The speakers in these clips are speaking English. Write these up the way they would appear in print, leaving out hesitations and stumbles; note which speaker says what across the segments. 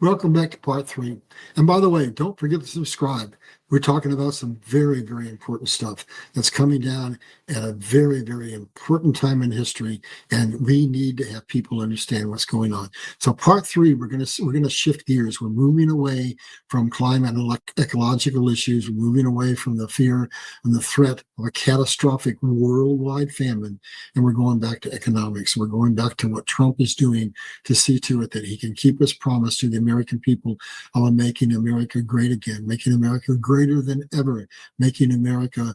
Speaker 1: Welcome back to part three. And by the way, don't forget to subscribe. We're talking about some very, very important stuff that's coming down at a very, very important time in history, and we need to have people understand what's going on. So, part three, we're gonna shift gears. We're moving away from climate and ecological issues. We're moving away from the fear and the threat of a catastrophic worldwide famine, and we're going back to economics. We're going back to what Trump is doing to see to it that he can keep his promise to the American people of making America great again, making America greater than ever, making America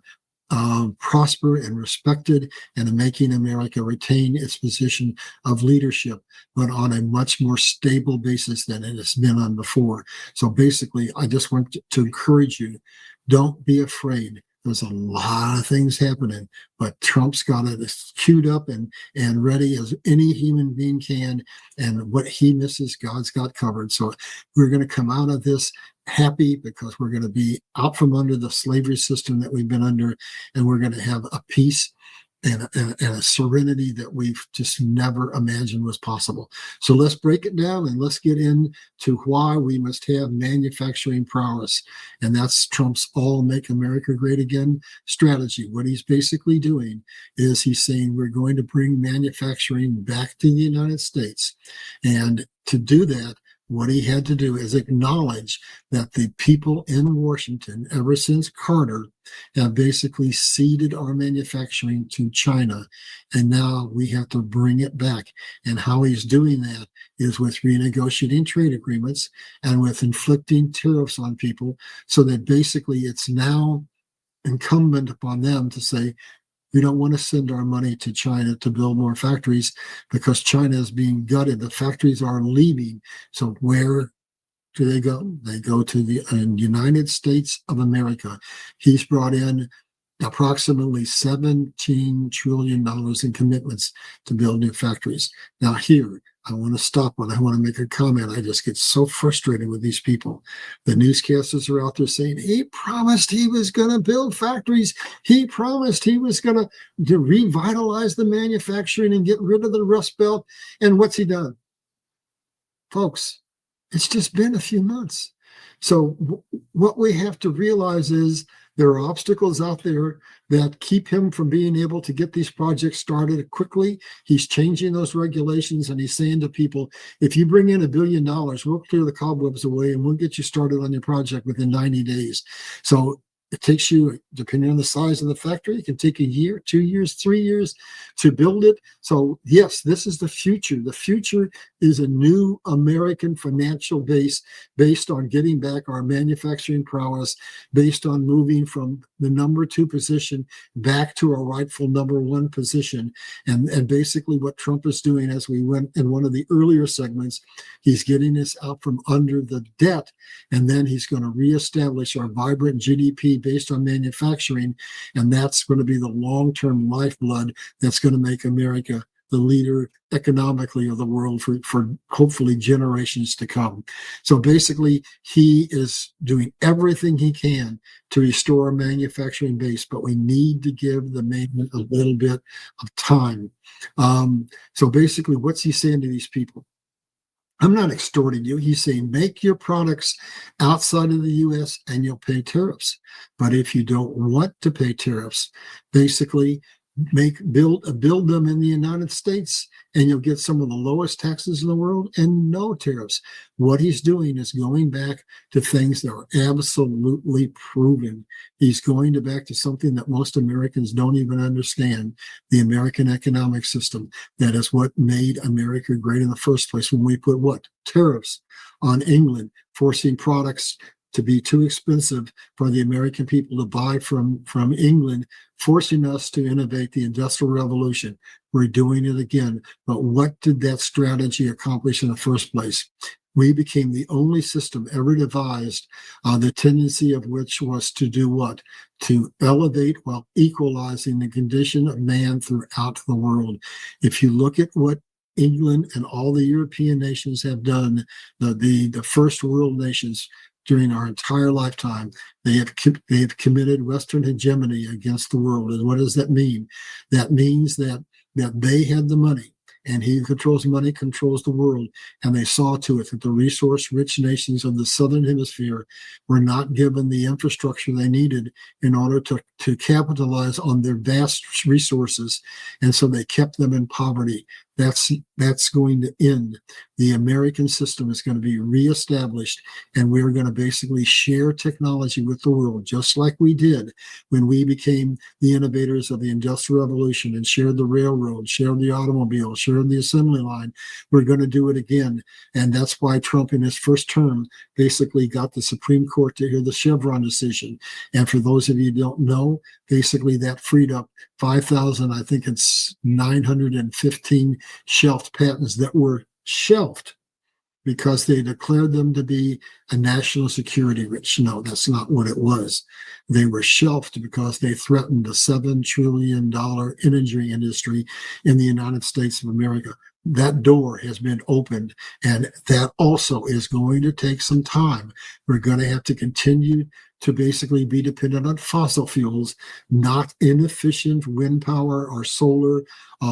Speaker 1: prosper and respected, and making America retain its position of leadership, but on a much more stable basis than it has been on before. So basically, I just want to encourage you, don't be afraid. There's a lot of things happening, but Trump's got it queued up and ready as any human being can. And what he misses, God's got covered. So we're going to come out of this happy because we're going to be out from under the slavery system that we've been under, and we're going to have a peace and a serenity that we've just never imagined was possible. So let's break it down and let's get into why we must have manufacturing prowess. And that's Trump's all make America great again strategy. What he's basically doing is he's saying we're going to bring manufacturing back to the United States. And to do that, what he had to do is acknowledge that the people in Washington, ever since Carter, have basically ceded our manufacturing to China. And now we have to bring it back. And how he's doing that is with renegotiating trade agreements and with inflicting tariffs on people, so that basically it's now incumbent upon them to say, we don't want to send our money to China to build more factories because China is being gutted. The factories are leaving. So where do they go? They go to the United States of America. He's brought in approximately $17 trillion in commitments to build new factories. Now here, I want to stop and I want to make a comment. I just get so frustrated with these people. The newscasters are out there saying, he promised he was going to build factories. He promised he was going to revitalize the manufacturing and get rid of the Rust Belt. And what's he done? Folks, it's just been a few months. So what we have to realize is there are obstacles out there that keep him from being able to get these projects started quickly. He's changing those regulations, and he's saying to people, if you bring in $1 billion, we'll clear the cobwebs away and we'll get you started on your project within 90 days. So it takes you, depending on the size of the factory, it can take a year, 2 years, 3 years to build it. So yes, this is the future. The future is a new American financial base based on getting back our manufacturing prowess, based on moving from the number 2 position back to a rightful number 1 position. And basically what Trump is doing, as we went in one of the earlier segments, he's getting us out from under the debt, and then he's going to reestablish our vibrant GDP based on manufacturing, and that's going to be the long-term lifeblood that's going to make America the leader economically of the world for hopefully generations to come. So basically, he is doing everything he can to restore a manufacturing base, but we need to give the man a little bit of time. So basically, what's he saying to these people? I'm not extorting you. He's saying make your products outside of the U.S. and you'll pay tariffs. But if you don't want to pay tariffs, basically build them in the United States, and you'll get some of the lowest taxes in the world and no tariffs. What he's doing is going back to things that are absolutely proven. He's going back to something that most Americans don't even understand: the American economic system. That is what made America great in the first place, when we put what? Tariffs on England, forcing products to be too expensive for the American people to buy from England, forcing us to innovate the Industrial Revolution. We're doing it again. But what did that strategy accomplish in the first place? We became the only system ever devised, the tendency of which was to do what? To elevate while equalizing the condition of man throughout the world. If you look at what England and all the European nations have done, the first world nations, during our entire lifetime, they have committed Western hegemony against the world. And what does that mean? That means that they had the money And he who controls money controls the world. And they saw to it that the resource-rich nations of the Southern Hemisphere were not given the infrastructure they needed in order to capitalize on their vast resources. And so they kept them in poverty. That's going to end. The American system is going to be reestablished, and we're going to basically share technology with the world, just like we did when we became the innovators of the Industrial Revolution and shared the railroad, shared the automobile, shared the assembly line. We're going to do it again. And that's why Trump in his first term basically got the Supreme Court to hear the Chevron decision. And for those of you who don't know, basically that freed up 5,000, I think it's 915 shelved patents that were shelved because they declared them to be a national security risk. No, that's not what it was. They were shelved because they threatened the $7 trillion energy industry in the United States of America. That door has been opened, and that also is going to take some time. We're going to have to continue to basically be dependent on fossil fuels, not inefficient wind power or solar,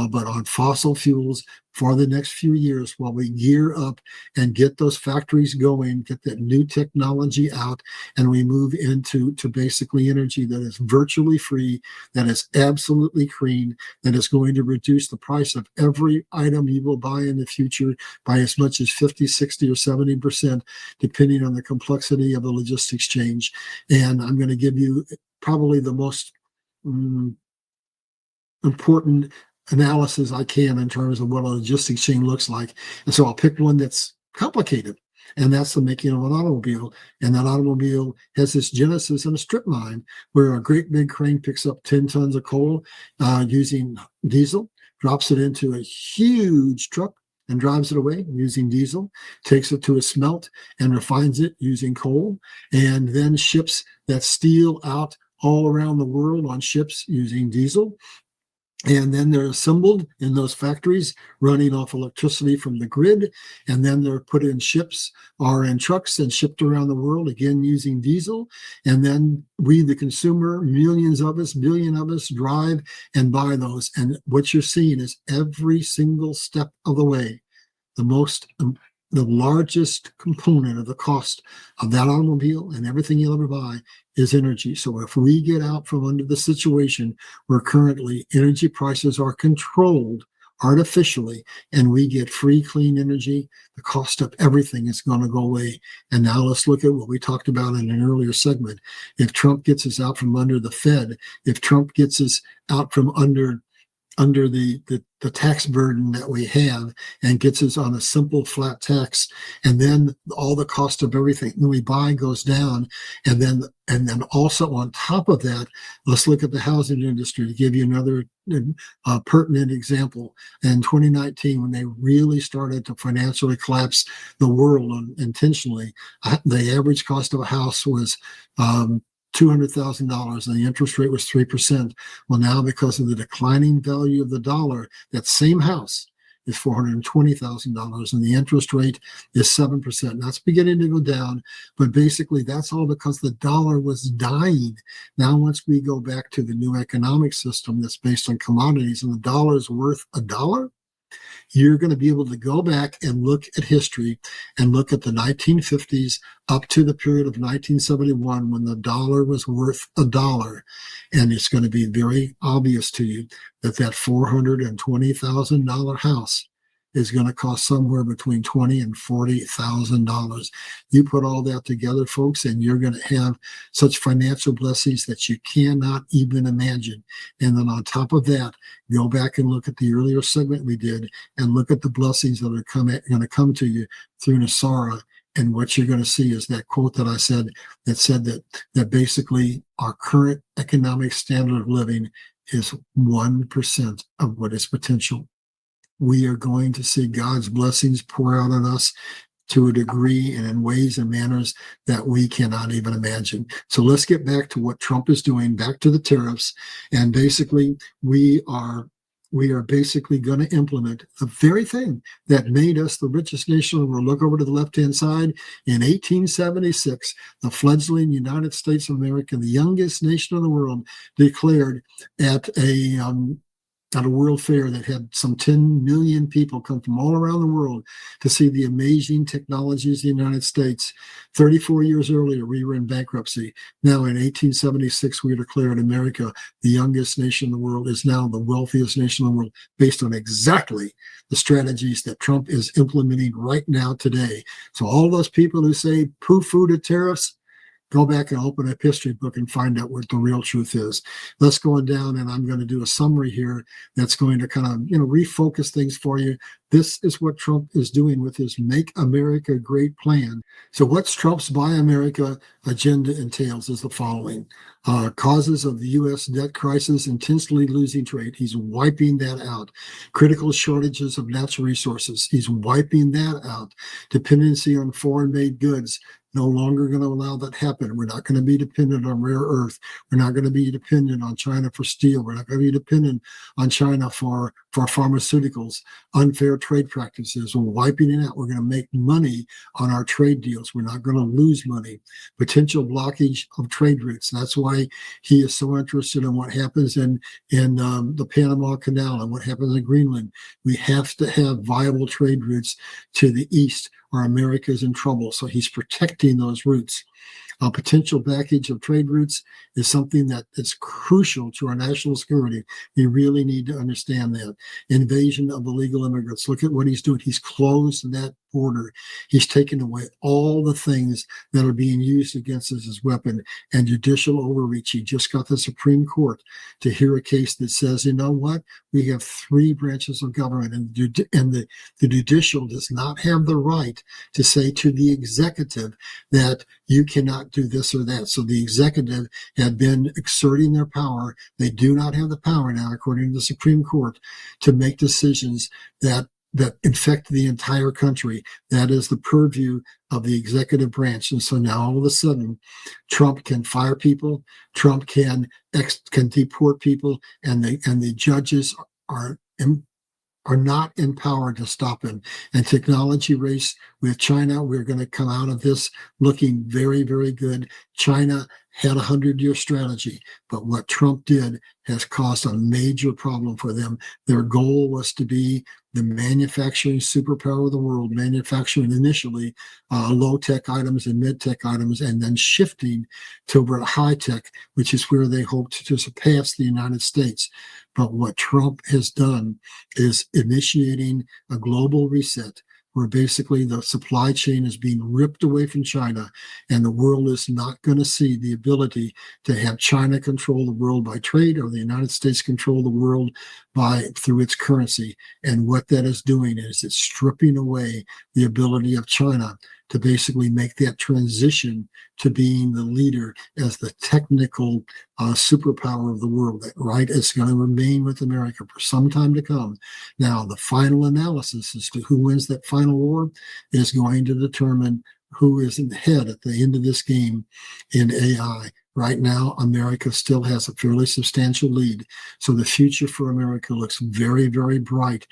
Speaker 1: but on fossil fuels for the next few years while we gear up and get those factories going, get that new technology out, and we move into basically energy that is virtually free, that is absolutely clean, that is going to reduce the price of every item you will buy in the future by as much as 50, 60, or 70%, depending on the complexity of the logistics change. And I'm going to give you probably the most important analysis I can in terms of what a logistics chain looks like. And so I'll pick one that's complicated, and that's the making of an automobile. And that automobile has this genesis in a strip mine where a great big crane picks up 10 tons of coal using diesel, drops it into a huge truck, and drives it away using diesel, takes it to a smelt and refines it using coal, and then ships that steel out all around the world on ships using diesel. And then they're assembled in those factories running off electricity from the grid. And then they're put in ships or in trucks and shipped around the world, again, using diesel. And then we, the consumer, millions of us, billion of us, drive and buy those. And what you're seeing is every single step of the way, the largest component of the cost of that automobile and everything you'll ever buy is energy. So if we get out from under the situation where currently energy prices are controlled artificially and we get free, clean energy, the cost of everything is going to go away. And now let's look at what we talked about in an earlier segment. If Trump gets us out from under the Fed, if Trump gets us out from under the tax burden that we have and gets us on a simple flat tax, and then all the cost of everything that we buy goes down, and then also on top of that, let's look at the housing industry to give you another pertinent example. In 2019, when they really started to financially collapse the world intentionally, the average cost of a house was $200,000 and the interest rate was 3%. Well, now because of the declining value of the dollar, that same house is $420,000 and the interest rate is 7%. That's beginning to go down, but basically that's all because the dollar was dying. Now, once we go back to the new economic system that's based on commodities and the dollar is worth $1, you're going to be able to go back and look at history and look at the 1950s up to the period of 1971 when the dollar was worth $1. And it's going to be very obvious to you that that $420,000 house is going to cost somewhere between $20,000 and $40,000. You put all that together, folks, and you're going to have such financial blessings that you cannot even imagine. And then on top of that, go back and look at the earlier segment we did and look at the blessings that are going to come to you through NESARA. And what you're going to see is that quote that I said that said that basically our current economic standard of living is 1% of what is potential. We are going to see God's blessings pour out on us to a degree and in ways and manners that we cannot even imagine. So let's get back to what Trump is doing, back to the tariffs. And basically, we are basically going to implement the very thing that made us the richest nation in the world. Look over to the left-hand side. In 1876, the fledgling United States of America, the youngest nation in the world, declared at a at a World Fair that had some 10 million people come from all around the world to see the amazing technologies of the United States. 34 years earlier, we were in bankruptcy. Now, in 1876, we declared America the youngest nation in the world, is now the wealthiest nation in the world, based on exactly the strategies that Trump is implementing right now today. So all those people who say poo-poo to tariffs, go back and open a history book and find out what the real truth is. Let's go on down, and I'm going to do a summary here that's going to kind of, refocus things for you. This is what Trump is doing with his Make America Great plan. So what's Trump's Buy America agenda entails is the following. Causes of the U.S. debt crisis, intensely losing trade. He's wiping that out. Critical shortages of natural resources. He's wiping that out. Dependency on foreign-made goods. No longer going to allow that to happen. We're not going to be dependent on rare earth. We're not going to be dependent on China for steel. We're not going to be dependent on China for pharmaceuticals, unfair trade practices. We're wiping it out. We're going to make money on our trade deals. We're not going to lose money. Potential blockage of trade routes. That's why he is so interested in what happens in the Panama Canal and what happens in Greenland. We have to have viable trade routes to the east, or America is in trouble. So he's protecting those routes. Potential blockage of trade routes is something that is crucial to our national security. We really need to understand that. Invasion of illegal immigrants. Look at what he's doing. He's closed that border. He's taken away all the things that are being used against us as weapon, and judicial overreach. He just got the Supreme Court to hear a case that says, you know what? We have three branches of government, and the judicial does not have the right to say to the executive that you cannot do this or that. So the executive had been exerting their power. They do not have the power now, according to the Supreme Court, to make decisions that infect the entire country. That is the purview of the executive branch. And so now all of a sudden, Trump can fire people, Trump can deport people, and the judges are not empowered to stop him. And technology race with China, we're going to come out of this looking very, very good. China had a 100-year strategy, but what Trump did has caused a major problem for them. Their goal was to be the manufacturing superpower of the world, manufacturing initially low-tech items and mid-tech items, and then shifting toward high-tech, which is where they hoped to surpass the United States. But what Trump has done is initiating a global reset, where basically the supply chain is being ripped away from China, and the world is not going to see the ability to have China control the world by trade, or the United States control the world through its currency. And what that is doing is it's stripping away the ability of China to basically make that transition to being the leader as the technical superpower of the world. That right is going to remain with America for some time to come. Now, the final analysis as to who wins that final war is going to determine who is in the head at the end of this game in AI. Right now, America still has a fairly substantial lead. So the future for America looks very, very bright.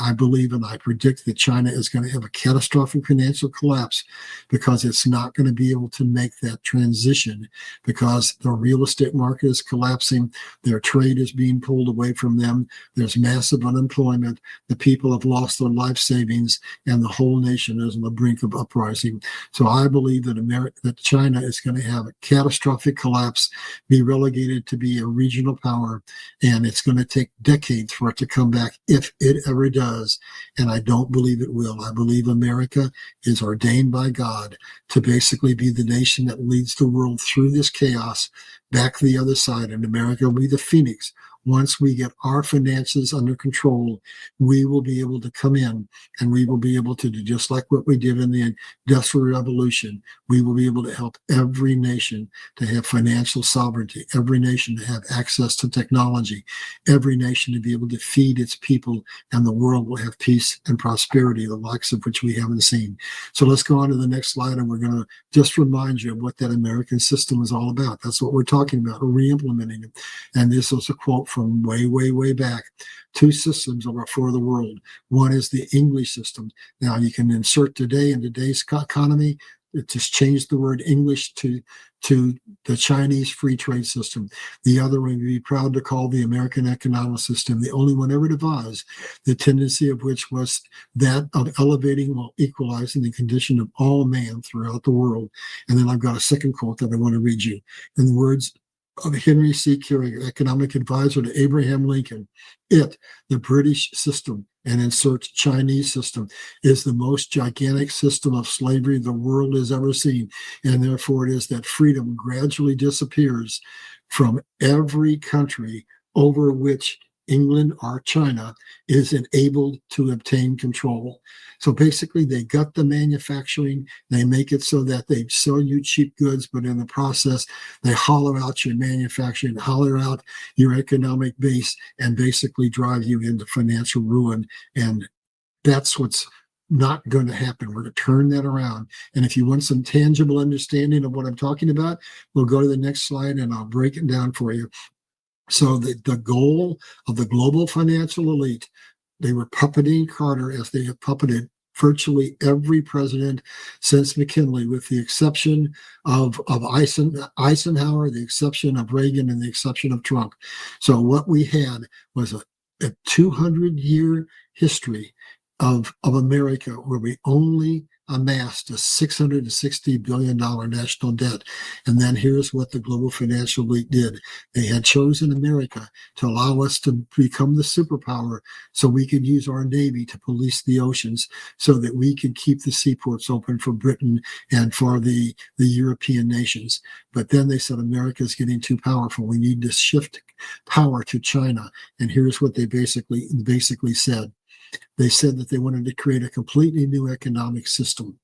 Speaker 1: I believe and I predict that China is going to have a catastrophic financial collapse, because it's not going to be able to make that transition, because the real estate market is collapsing. Their trade is being pulled away from them. There's massive unemployment. The people have lost their life savings, and the whole nation is on the brink of uprising. So I believe that China is going to have a catastrophic collapse, be relegated to be a regional power, and it's going to take decades for it to come back, if it ever does. And I don't believe it will. I believe America is ordained by God to basically be the nation that leads the world through this chaos back to the other side, and America will be the phoenix. Once we get our finances under control, we will be able to come in, and we will be able to do just like what we did in the Industrial Revolution. We will be able to help every nation to have financial sovereignty, every nation to have access to technology, every nation to be able to feed its people, and the world will have peace and prosperity, the likes of which we haven't seen. So let's go on to the next slide, and we're going to just remind you of what that American system is all about. That's what we're talking about, re-implementing it. And this was a quote from way, way, way back. Two systems are for the world. One is the English system. Now you can insert today in today's economy, it just changed the word English to to the Chinese free trade system. The other one we'd be proud to call the American economic system, the only one ever devised, the tendency of which was that of elevating while equalizing the condition of all man throughout the world. And then I've got a second quote that I want to read you. In the words of Henry C. Carrier, economic advisor to Abraham Lincoln, the British system, and insert Chinese system, is the most gigantic system of slavery the world has ever seen. And therefore it is that freedom gradually disappears from every country over which England or China is enabled to obtain control. So basically, they gut the manufacturing, they make it so that they sell you cheap goods, but in the process, they hollow out your manufacturing, hollow out your economic base, and basically drive you into financial ruin. And that's what's not going to happen. We're going to turn that around. And if you want some tangible understanding of what I'm talking about, we'll go to the next slide and I'll break it down for you. So the goal of the global financial elite, they were puppeting Carter as they have puppeted virtually every president since McKinley, with the exception of Eisenhower, the exception of Reagan, and the exception of Trump. So what we had was a 200-year history of America where we only amassed a $660 billion national debt. And then here's what the global financial elite did. They had chosen America to allow us to become the superpower so we could use our Navy to police the oceans, so that we could keep the seaports open for Britain and for the European nations. But then they said, America's getting too powerful. We need to shift power to China. And here's what they basically said. They said that they wanted to create a completely new economic system.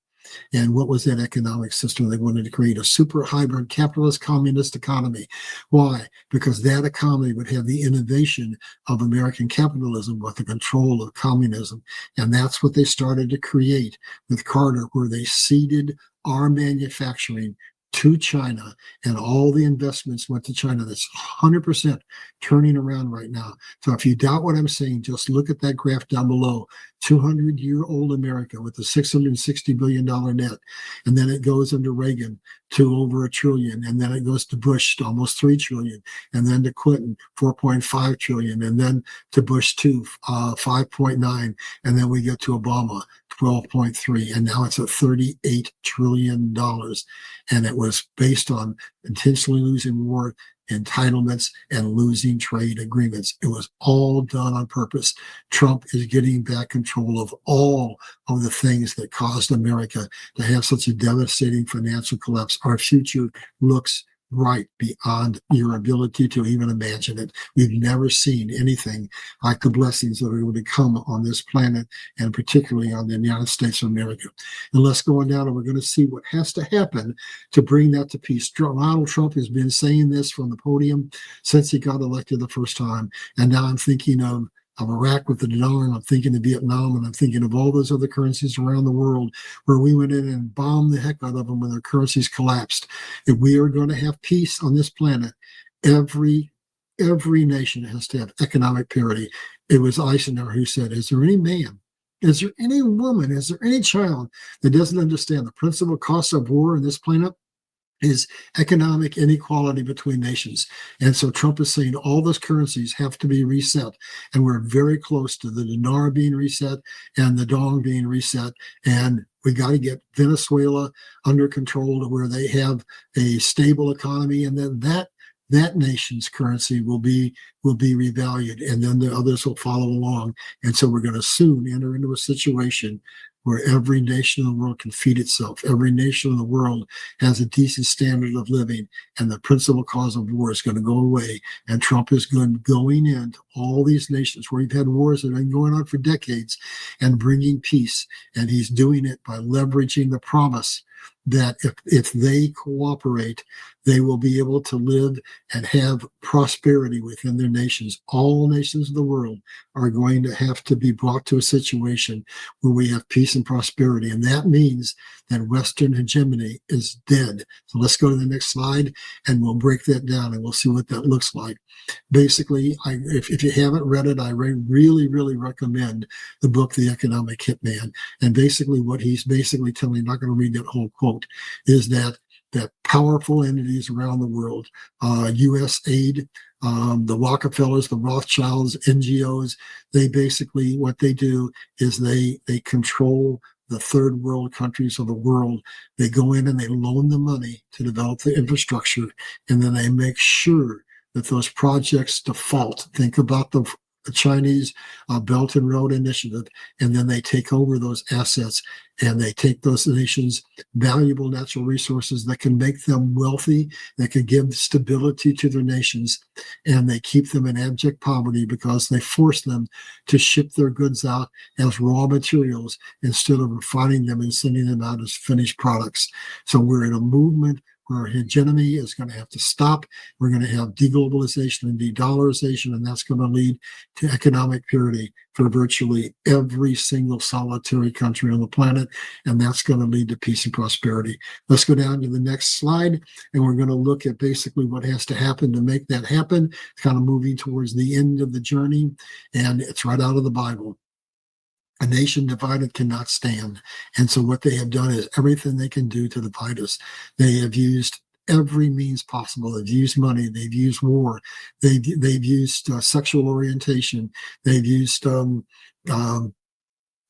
Speaker 1: And what was that economic system? They wanted to create a super hybrid capitalist communist economy. Why? Because that economy would have the innovation of American capitalism with the control of communism. And that's what they started to create with Carter, where they ceded our manufacturing to China, and all the investments went to China. That's 100% turning around right now. So if you doubt what I'm saying, just look at that graph down below. 200-year-old America with a $660 billion net. And then it goes under Reagan to over $1 trillion. And then it goes to Bush to almost $3 trillion. And then to Clinton, $4.5 trillion. And then to Bush 2, 5.9. And then we get to Obama, 12.3. And now it's at $38 trillion. And it was based on intentionally losing war entitlements and losing trade agreements. It was all done on purpose. Trump is getting back control of all of the things that caused America to have such a devastating financial collapse. Our future looks bright beyond your ability to even imagine it. We've never seen anything like the blessings that are going to come on this planet, and particularly on the United States of America. And let's go on down, and we're going to see what has to happen to bring that to peace. Donald Trump has been saying this from the podium since he got elected the first time. And now I'm thinking of Iraq with the dinar, and I'm thinking of Vietnam, and I'm thinking of all those other currencies around the world where we went in and bombed the heck out of them when their currencies collapsed. If we are going to have peace on this planet, every nation has to have economic parity. It was Eisenhower who said, is there any man, is there any woman, is there any child that doesn't understand the principal cost of war on this planet is economic inequality between nations? And so Trump is saying all those currencies have to be reset. And we're very close to the dinar being reset and the dong being reset. And we got to get Venezuela under control to where they have a stable economy. And then that nation's currency will be revalued, and then the others will follow along. And so we're going to soon enter into a situation where every nation in the world can feed itself. Every nation in the world has a decent standard of living, and the principal cause of war is going to go away. And Trump is going into all these nations where we've had wars that have been going on for decades and bringing peace. And he's doing it by leveraging the promise that if they cooperate, they will be able to live and have prosperity within their nations. All nations of the world are going to have to be brought to a situation where we have peace and prosperity. And that means that Western hegemony is dead. So let's go to the next slide, and we'll break that down, and we'll see what that looks like. Basically, if you haven't read it, I really, really recommend the book, The Economic Hitman. And basically what he's basically telling, I'm not going to read that whole quote, is that that powerful entities around the world, U.S. aid, the Rockefellers, the Rothschilds, NGOs, they basically, what they do is they control the third world countries of the world. They go in and they loan the money to develop the infrastructure, and then they make sure that those projects default. Think about the Chinese Belt and Road Initiative, and then they take over those assets and they take those nations' valuable natural resources that can make them wealthy, that can give stability to their nations, and they keep them in abject poverty because they force them to ship their goods out as raw materials instead of refining them and sending them out as finished products. So we're in a movement where hegemony is going to have to stop. We're going to have deglobalization and de-dollarization, and that's going to lead to economic purity for virtually every single solitary country on the planet, and that's going to lead to peace and prosperity. Let's go down to the next slide, and we're going to look at basically what has to happen to make that happen. It's kind of moving towards the end of the journey, and it's right out of the Bible. A nation divided cannot stand. And so what they have done is everything they can do to divide us. They have used every means possible. They've used money. They've used war. They've used sexual orientation. They've used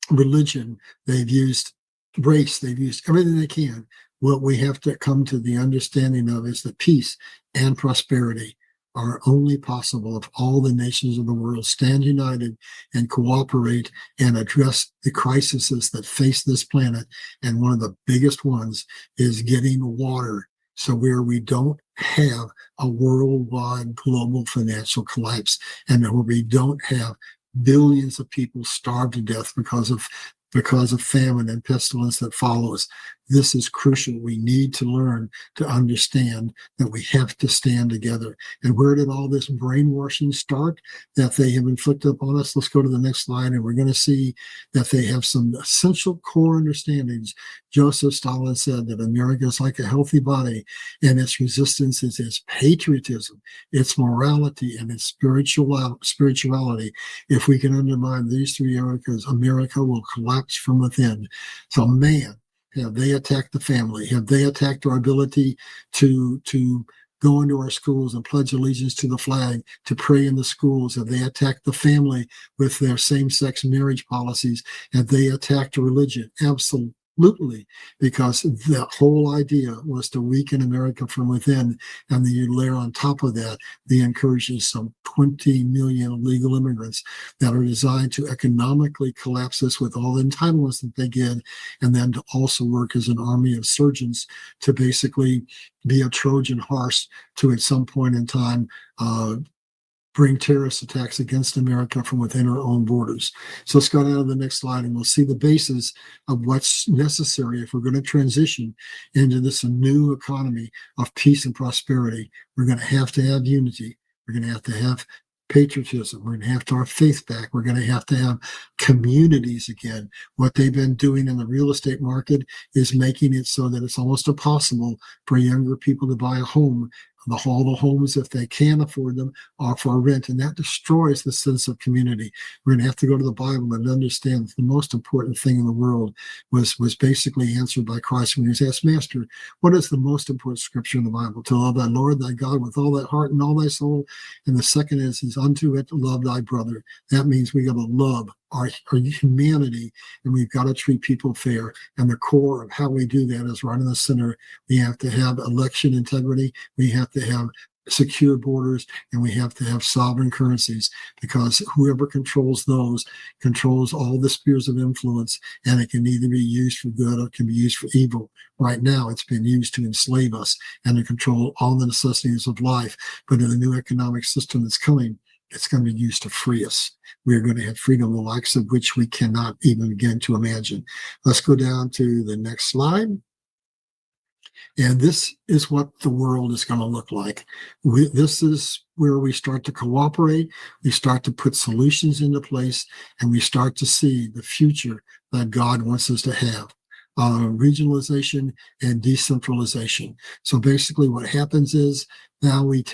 Speaker 1: religion. They've used race. They've used everything they can. What we have to come to the understanding of is that peace and prosperity are only possible if all the nations of the world stand united and cooperate and address the crises that face this planet. And one of the biggest ones is getting water, so where we don't have a worldwide global financial collapse, and where we don't have billions of people starved to death because of famine and pestilence that follows. This is crucial. We need to learn to understand that we have to stand together. And where did all this brainwashing start that they have inflicted upon us? Let's go to the next slide, and we're going to see that they have some essential core understandings. Joseph Stalin said that America is like a healthy body, and its resistance is its patriotism, its morality, and its spirituality. If we can undermine these three areas, America will collapse from within. So, man, have they attacked the family? Have they attacked our ability to go into our schools and pledge allegiance to the flag, to pray in the schools? Have they attacked the family with their same-sex marriage policies? Have they attacked religion? Absolutely, because the whole idea was to weaken America from within, and then you layer on top of that the incursion of some 20 million illegal immigrants that are designed to economically collapse us with all the entitlements that they get, and then to also work as an army of surgeons to basically be a Trojan horse to, at some point in time, bring terrorist attacks against America from within our own borders. So let's go down to the next slide, and we'll see the basis of what's necessary if we're going to transition into this new economy of peace and prosperity. We're going to have unity. We're going to have patriotism. We're going to have our faith back. We're going to have communities again. What they've been doing in the real estate market is making it so that it's almost impossible for younger people to buy a home. All the homes, if they can afford them, are for rent, and that destroys the sense of community. We're going to have to go to the Bible and understand that the most important thing in the world was basically answered by Christ when he was asked, Master, what is the most important scripture in the Bible? To love thy Lord, thy God, with all thy heart and all thy soul. And the second is unto it, love thy brother. That means we got to love our humanity, and we've got to treat people fair. And the core of how we do that is right in the center. We have to have election integrity. We have to have secure borders, and we have to have sovereign currencies, because whoever controls those controls all the spheres of influence, and it can either be used for good or it can be used for evil. Right now, it's been used to enslave us and to control all the necessities of life. But in the new economic system that's coming, it's going to be used to free us. We're going to have freedom, the likes of which we cannot even begin to imagine. Let's go down to the next slide. And this is what the world is going to look like. This is where we start to cooperate. We start to put solutions into place, and we start to see the future that God wants us to have. Regionalization and decentralization. So basically what happens is now we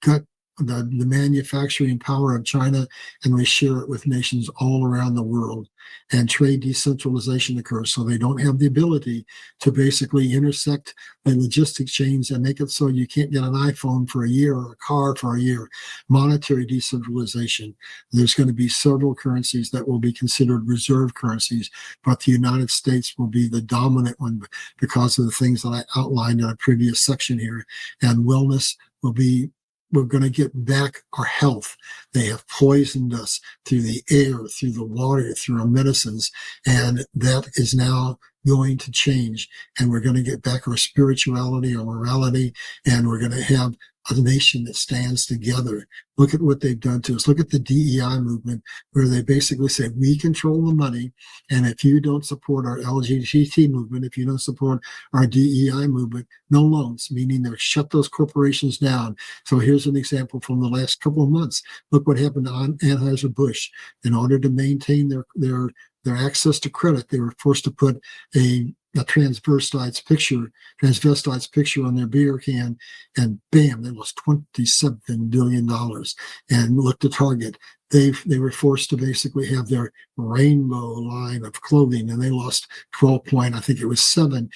Speaker 1: got the manufacturing power of China, and we share it with nations all around the world. And trade decentralization occurs, so they don't have the ability to basically intersect the logistics chains and make it so you can't get an iPhone for a year or a car for a year. Monetary decentralization. There's going to be several currencies that will be considered reserve currencies, but the United States will be the dominant one because of the things that I outlined in a previous section here. And wellness will be, we're going to get back our health. They have poisoned us through the air, through the water, through our medicines, and that is now going to change. And we're going to get back our spirituality, our morality, and we're going to have a nation that stands together. Look at what they've done to us. Look at the DEI movement, where they basically say, we control the money, and if you don't support our LGBT movement, if you don't support our DEI movement, no loans, meaning they'll shut those corporations down. So here's an example from the last couple of months. Look what happened to Anheuser-Busch. In order to maintain their access to credit, they were forced to put a transvestite's picture on their beer can, and bam, they lost $27 billion. And look to Target. They were forced to basically have their rainbow line of clothing, and they lost 12 point, I think it was $7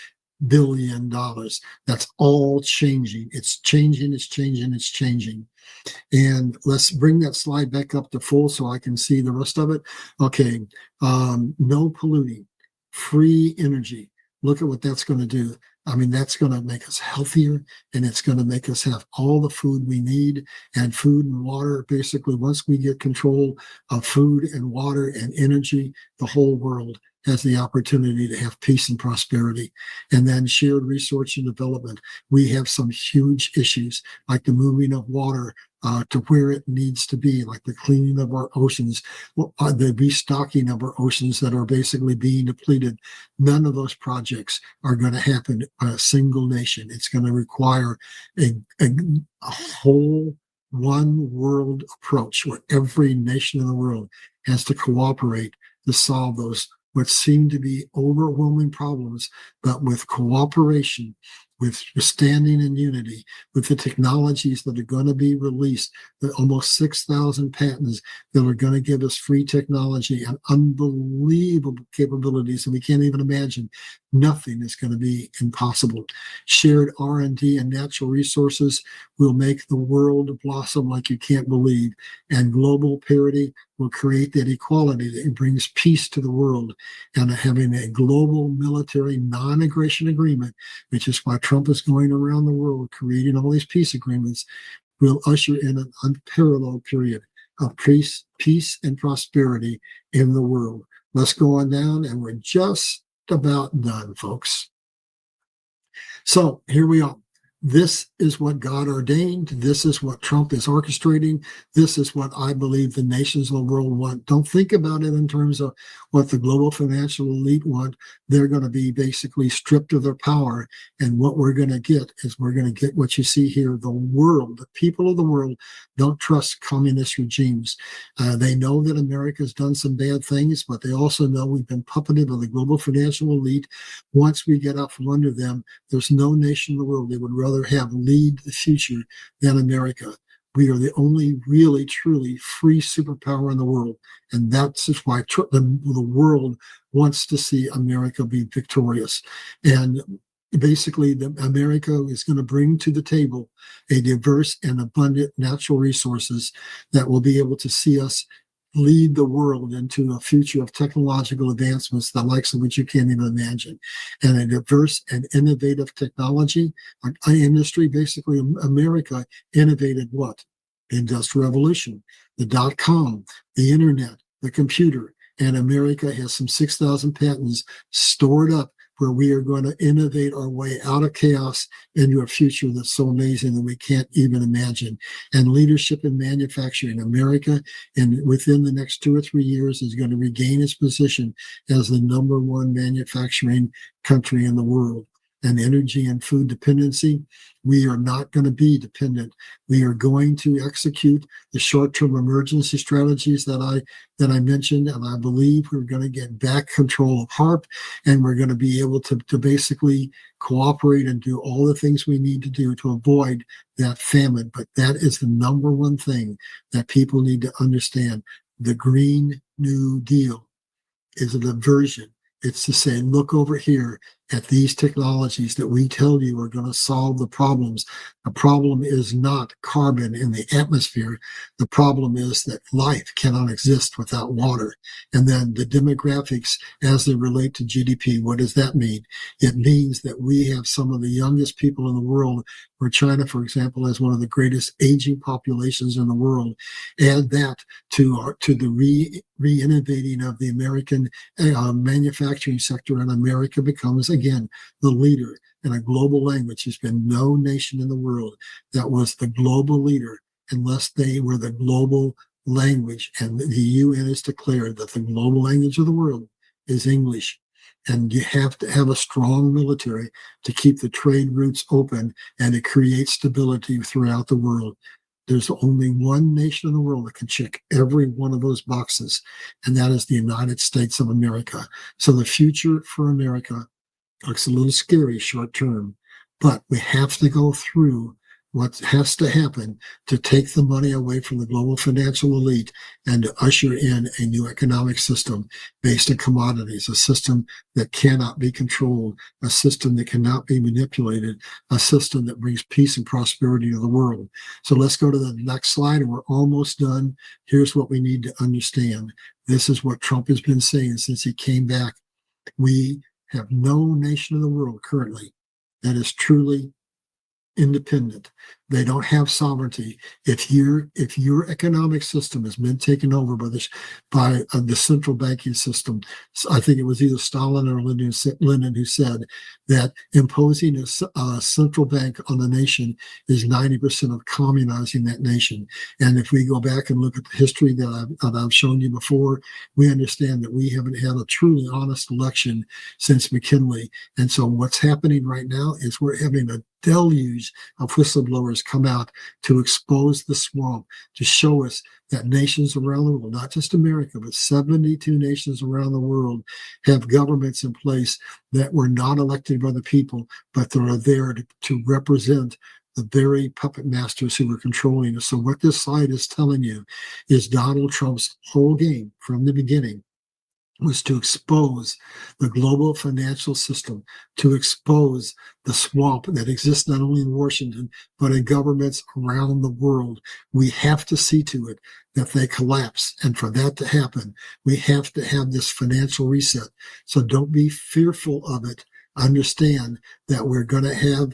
Speaker 1: billion. That's all changing. It's changing, it's changing, it's changing. And let's bring that slide back up to full so I can see the rest of it. Okay, no polluting, free energy. Look at what that's going to do. I mean, that's going to make us healthier, and it's going to make us have all the food we need, and food and water. Basically, once we get control of food and water and energy, the whole world has the opportunity to have peace and prosperity. And then shared research and development. We have some huge issues, like the moving of water to where it needs to be, like the cleaning of our oceans, the restocking of our oceans that are basically being depleted. None of those projects are going to happen by a single nation. It's going to require a whole one world approach where every nation in the world has to cooperate to solve those what seem to be overwhelming problems, but with cooperation, with standing in unity, with the technologies that are going to be released, the almost 6,000 patents that are going to give us free technology and unbelievable capabilities that we can't even imagine. Nothing is going to be impossible. Shared R&D and natural resources will make the world blossom like you can't believe, and global parity will create that equality that brings peace to the world. And having a global military non-aggression agreement, which is why Trump is going around the world creating all these peace agreements, will usher in an unparalleled period of peace and prosperity in the world. Let's go on down, and we're just about done, folks. So here we are. This is what God ordained. This is what Trump is orchestrating. This is what I believe the nations of the world want. Don't think about it in terms of what the global financial elite want. They're going to be basically stripped of their power. And what we're going to get is we're going to get what you see here. The world, the people of the world don't trust communist regimes. They know that America's done some bad things, but they also know we've been puppeted by the global financial elite. Once we get out from under them, there's no nation in the world they would rather have lead the future than America. We are the only really, truly free superpower in the world. And that's why the world wants to see America be victorious. And basically, America is going to bring to the table a diverse and abundant natural resources that will be able to see us lead the world into a future of technological advancements, the likes of which you can't even imagine. And a diverse and innovative technology industry. Basically, America innovated what? The Industrial Revolution, the .com, the internet, the computer. And America has some 6,000 patents stored up where we are going to innovate our way out of chaos into a future that's so amazing that we can't even imagine. And leadership in manufacturing. America, and within the next 2 or 3 years, is going to regain its position as the #1 manufacturing country in the world. and energy and food dependency. We are not going to be dependent. We are going to execute the short-term emergency strategies that I mentioned, and I believe we're going to get back control of HARP, and we're going to be able to basically cooperate and do all the things we need to do to avoid that famine. But that is the number one thing that people need to understand. The Green New Deal is a diversion. It's to say, look over here at these technologies that we tell you are going to solve the problems. The problem is not carbon in the atmosphere. The problem is that life cannot exist without water. And then the demographics as they relate to GDP, what does that mean? It means that we have some of the youngest people in the world, where China, for example, has one of the greatest aging populations in the world. Add that to the re-innovating of the American manufacturing sector, and America becomes, again, the leader in a global language. There's been no nation in the world that was the global leader unless they were the global language. And the UN has declared that the global language of the world is English. And you have to have a strong military to keep the trade routes open and to create stability throughout the world. There's only one nation in the world that can check every one of those boxes, and that is the United States of America. So the future for America looks a little scary short term, but we have to go through what has to happen to take the money away from the global financial elite and to usher in a new economic system based on commodities, a system that cannot be controlled, a system that cannot be manipulated, a system that brings peace and prosperity to the world. So let's go to the next slide, and we're almost done. Here's what we need to understand. This is what Trump has been saying since he came back. We have no nation in the world currently that is truly independent. They don't have sovereignty. If your economic system has been taken over by the central banking system, I think it was either Stalin or Lenin who said that imposing a central bank on the nation is 90% of communizing that nation. And if we go back and look at the history that I've shown you before, we understand that we haven't had a truly honest election since McKinley. And so what's happening right now is we're having a deluge of whistleblowers come out to expose the swamp, to show us that nations around the world, not just America, but 72 nations around the world have governments in place that were not elected by the people, but they are there to represent the very puppet masters who were controlling us. So what this slide is telling you is Donald Trump's whole game from the beginning was to expose the global financial system, to expose the swamp that exists not only in Washington, but in governments around the world. We have to see to it that they collapse. And for that to happen, we have to have this financial reset. So don't be fearful of it. Understand that we're going to have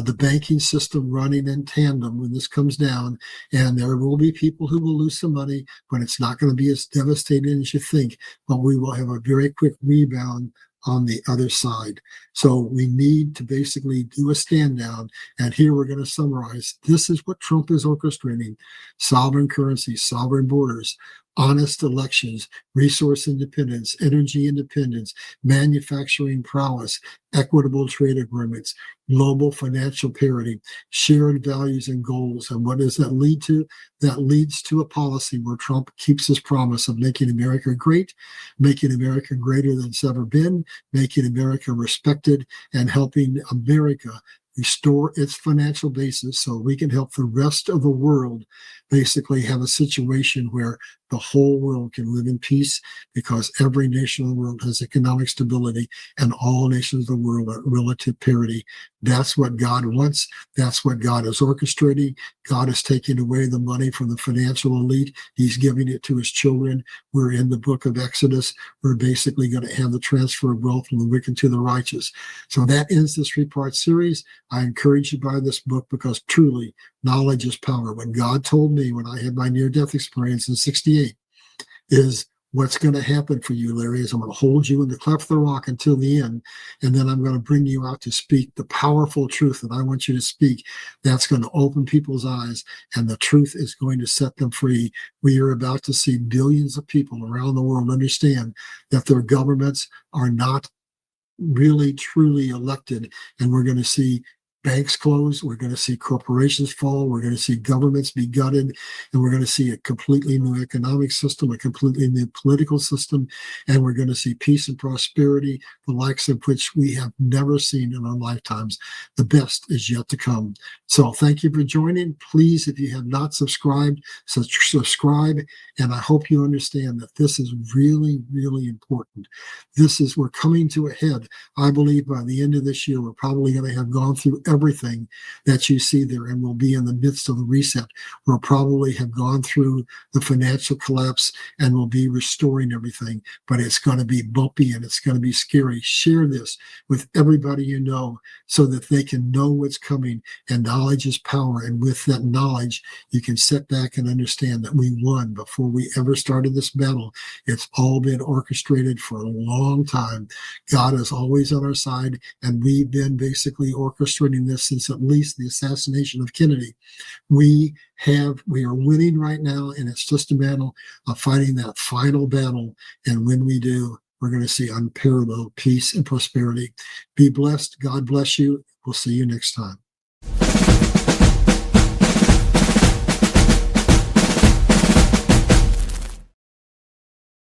Speaker 1: the banking system running in tandem when this comes down, and there will be people who will lose some money, but it's not going to be as devastating as you think. But we will have a very quick rebound on the other side. So we need to basically do a stand down. And here we're going to summarize. This is what Trump is orchestrating: sovereign currency, sovereign borders, honest elections, resource independence, energy independence, manufacturing prowess, equitable trade agreements, global financial parity, shared values and goals. And what does that lead to? That leads to a policy where Trump keeps his promise of making America great, making America greater than it's ever been, making America respected, and helping America restore its financial basis so we can help the rest of the world basically have a situation where the whole world can live in peace, because every nation in the world has economic stability and all nations of the world are at relative parity. That's what God wants. That's what God is orchestrating. God is taking away the money from the financial elite. He's giving it to his children. We're in the book of Exodus. We're basically going to have the transfer of wealth from the wicked to the righteous. So that ends this 3-part series. I encourage you to buy this book, because truly knowledge is power. When God told me when I had my near-death experience in 68, is what's going to happen for you, Larry, is I'm going to hold you in the cleft of the rock until the end, and then I'm going to bring you out to speak the powerful truth that I want you to speak. That's going to open people's eyes, and the truth is going to set them free. We are about to see billions of people around the world understand that their governments are not really truly elected, and we're going to see banks close, we're going to see corporations fall, we're going to see governments be gutted, and we're going to see a completely new economic system, a completely new political system, and we're going to see peace and prosperity, the likes of which we have never seen in our lifetimes. The best is yet to come. So thank you for joining. Please, if you have not subscribed, subscribe, and I hope you understand that this is really, really important. We're coming to a head. I believe by the end of this year, we're probably going to have gone through everything that you see there, and we'll be in the midst of the reset. We'll probably have gone through the financial collapse, and we'll be restoring everything, but it's going to be bumpy and it's going to be scary. Share this with everybody you know so that they can know what's coming, and knowledge is power. And with that knowledge, you can sit back and understand that we won before we ever started this battle. It's all been orchestrated for a long time. God is always on our side, and we've been basically orchestrating this since at least the assassination of Kennedy. We are winning right now, and it's just a matter of fighting that final battle. And when we do, we're going to see unparalleled peace and prosperity. Be blessed. God bless you. We'll see you next time.